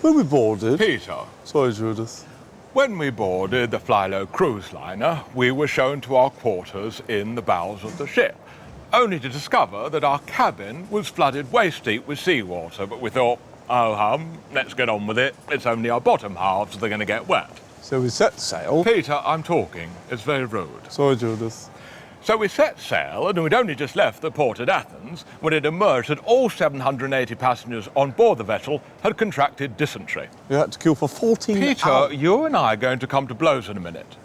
When we boarded... Peter. Sorry, Judith. When we boarded the Flylow cruise liner, we were shown to our quarters in the bowels of the ship, only to discover that our cabin was flooded waist-deep with seawater. But we thought, oh hum, let's get on with it. It's only our bottom halves that are going to get wet. So we set sail. Peter, I'm talking. It's very rude. Sorry, Judith. So we set sail, and we'd only just left the port at Athens when it emerged that all 780 passengers on board the vessel had contracted dysentery. We had to queue for 14 Peter, hours. you and I are going to come to blows in a minute.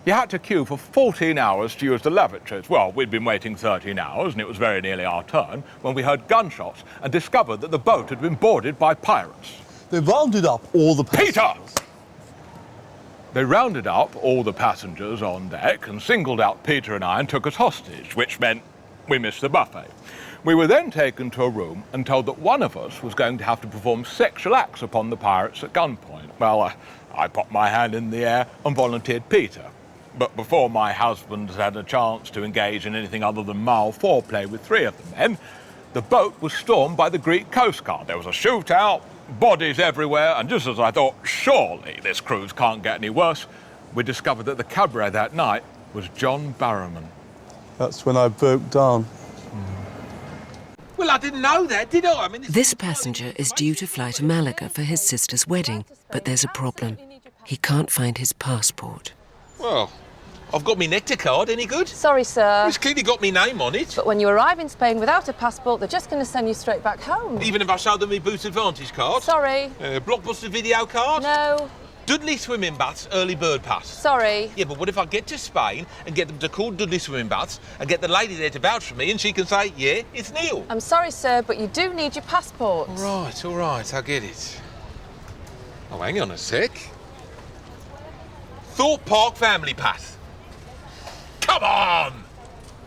You had to queue for 14 hours to use the lavatories. Well, we'd been waiting 13 hours, and it was very nearly our turn, when we heard gunshots and discovered that the boat had been boarded by pirates. They rounded up all the passengers. Peter! They rounded up all the passengers on deck and singled out Peter and I and took us hostage, which meant we missed the buffet. We were then taken to a room and told that one of us was going to have to perform sexual acts upon the pirates at gunpoint. Well, I popped my hand in the air and volunteered Peter. But before my husband had a chance to engage in anything other than male foreplay with three of the men, the boat was stormed by the Greek Coast Guard. There was a shootout, bodies everywhere, and just as I thought, surely this cruise can't get any worse, we discovered that the cabaret that night was John Barrowman. That's when I broke down. Well, I didn't know that, did I? This passenger is due to fly to Malaga for his sister's wedding, but there's a problem. He can't find his passport. Well, I've got my nectar card. Any good? Sorry, sir. It's clearly got my name on it. But when you arrive in Spain without a passport, they're just going to send you straight back home. Even if I show them my Boots Advantage card? Sorry. Blockbuster video card? No. Dudley Swimming Baths early bird pass? Sorry. Yeah, but what if I get to Spain and get them to call Dudley Swimming Baths and get the lady there to vouch for me and she can say, yeah, it's Neil? I'm sorry, sir, but you do need your passport. All right, I get it. Oh, hang on a sec. Thorpe Park Family Pass. Come on!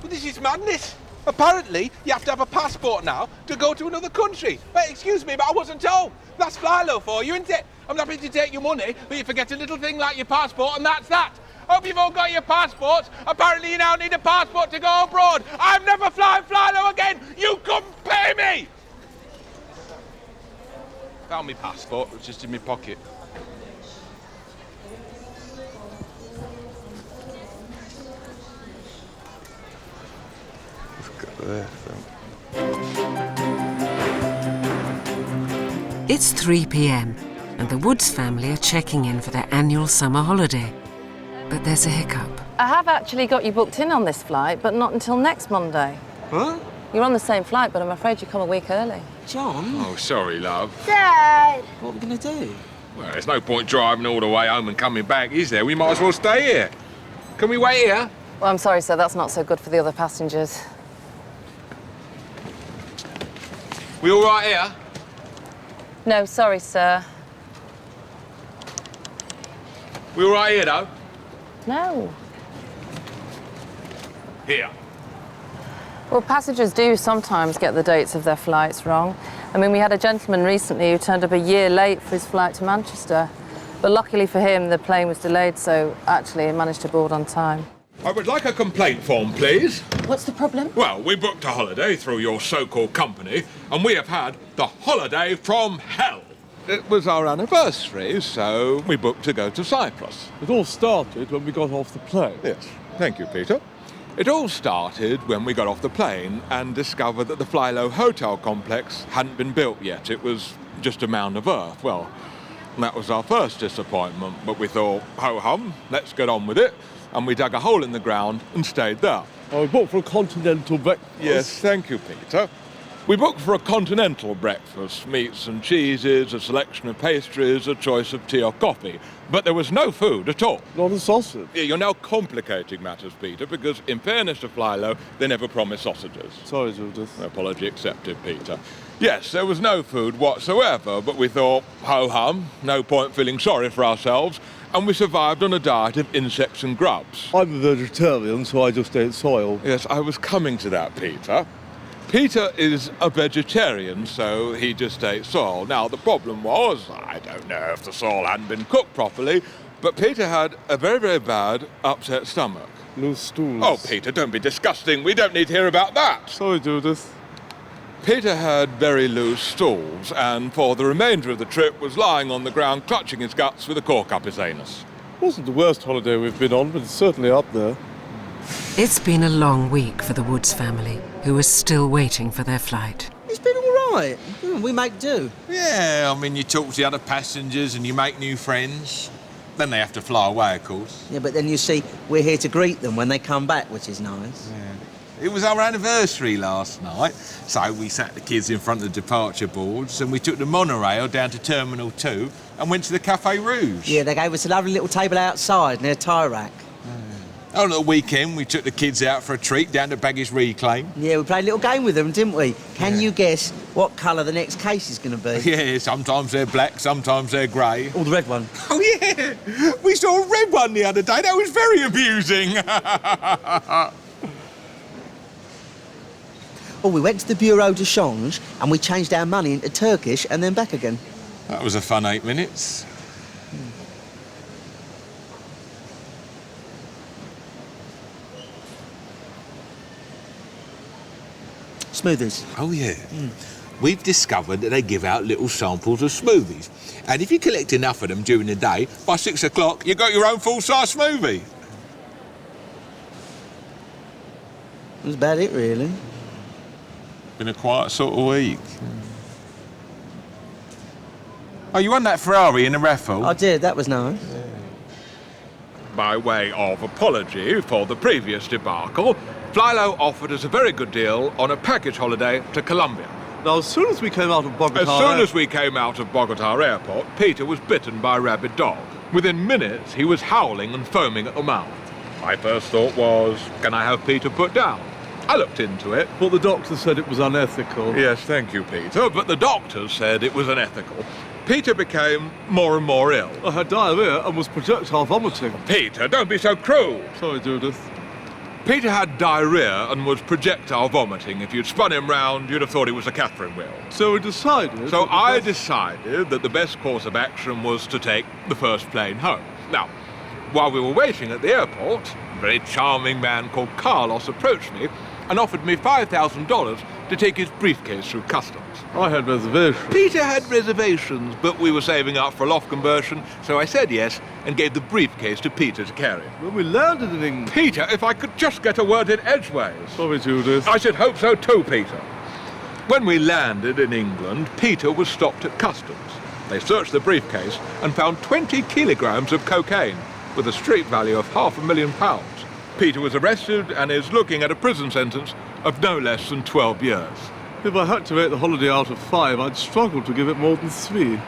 Well, this is madness. Apparently, you have to have a passport now to go to another country. Hey, excuse me, but I wasn't told. That's Flylow for you, isn't it? I'm happy to take your money, but you forget a little thing like your passport, and that's that. Hope you've all got your passports. Apparently, you now need a passport to go abroad. I'm never flying Flylow again. You couldn't pay me! Found my passport. It was just in my pocket. It's 3 p.m. and the Woods family are checking in for their annual summer holiday. But there's a hiccup. I have actually got you booked in on this flight, but not until next Monday. Huh? You're on the same flight, but I'm afraid you come a week early. John? Oh, sorry, love. Dad! What are we going to do? Well, there's no point driving all the way home and coming back, is there? We might as well stay here. Can we wait here? Well, I'm sorry, sir, that's not so good for the other passengers. We all right here? No, sorry, sir. We all right here, though? No. Here. Well, passengers do sometimes get the dates of their flights wrong. I mean, we had a gentleman recently who turned up a year late for his flight to Manchester. But luckily for him, the plane was delayed, so actually he managed to board on time. I would like a complaint form, please. What's the problem? Well, we booked a holiday through your so-called company, and we have had the holiday from hell. It was our anniversary, so we booked to go to Cyprus. It all started when we got off the plane. Yes, thank you, Peter. It all started when we got off the plane and discovered that the Flylow hotel complex hadn't been built yet. It was just a mound of earth. Well, that was our first disappointment, but we thought, ho-hum, let's get on with it. And we dug a hole in the ground and stayed there. I booked for a continental breakfast. Yes, thank you, Peter. We booked for a continental breakfast, meats and cheeses, a selection of pastries, a choice of tea or coffee. But there was no food at all. Not a sausage. Yeah, you're now complicating matters, Peter, because in fairness to Flylow, they never promised sausages. Sorry, Judith. Apology accepted, Peter. Yes, there was no food whatsoever, but we thought, ho-hum, no point feeling sorry for ourselves, and we survived on a diet of insects and grubs. I'm a vegetarian, so I just ate soil. Yes, I was coming to that, Peter. Peter is a vegetarian, so he just ate soil. Now, the problem was, I don't know if the soil hadn't been cooked properly, but Peter had a very, very bad upset stomach. No stools. Oh, Peter, don't be disgusting. We don't need to hear about that. Sorry, Judith. Peter had very loose stools, and for the remainder of the trip was lying on the ground clutching his guts with a cork up his anus. Wasn't the worst holiday we've been on, but it's certainly up there. It's been a long week for the Woods family, who are still waiting for their flight. It's been all right. We make do. Yeah, I mean, you talk to the other passengers and you make new friends. Then they have to fly away, of course. Yeah, but then you see, we're here to greet them when they come back, which is nice. It was our anniversary last night, so we sat the kids in front of the departure boards and we took the monorail down to Terminal 2 and went to the Café Rouge. Yeah, they gave us a lovely little table outside near a tyre rack. On the weekend, we took the kids out for a treat down to Baggage Reclaim. Yeah, we played a little game with them, didn't we? Can you guess what colour the next case is going to be? Yeah, sometimes they're black, sometimes they're grey. Oh, the red one. Oh, yeah! We saw a red one the other day. That was very amusing. Oh, we went to the Bureau de Change and we changed our money into Turkish and then back again. That was a fun 8 minutes. Smoothies. Oh, yeah. We've discovered that they give out little samples of smoothies. And if you collect enough of them during the day, by 6 o'clock, you've got your own full-size smoothie. That's about it, really. Been a quiet sort of week. Oh, you won that Ferrari in a raffle? I did, that was nice. By way of apology for the previous debacle, Flylow offered us a very good deal on a package holiday to Colombia. Now, as soon as we came out of Bogota... As soon as we came out of Bogota Airport, Peter was bitten by a rabid dog. Within minutes, he was howling and foaming at the mouth. My first thought was, can I have Peter put down? I looked into it. But the doctor said it was unethical. Yes, thank you, Peter. But the doctors said it was unethical. Peter became more and more ill. I had diarrhea and was projectile vomiting. Peter, don't be so cruel. Sorry, Judith. Peter had diarrhea and was projectile vomiting. If you'd spun him round, you'd have thought he was a Catherine wheel. So we decided... So I decided that the best course of action was to take the first plane home. Now, while we were waiting at the airport, a very charming man called Carlos approached me and offered me $5,000 to take his briefcase through customs. I had reservations. Peter had reservations, but we were saving up for a loft conversion, so I said yes and gave the briefcase to Peter to carry. When we landed in England... Peter, if I could just get a word in edgeways. Sorry, Judith. I should hope so too, Peter. When we landed in England, Peter was stopped at customs. They searched the briefcase and found 20 kilograms of cocaine with a street value of £500,000. Peter was arrested and is looking at a prison sentence of no less than 12 years. If I had to rate the holiday out of 5, I'd struggle to give it more than 3.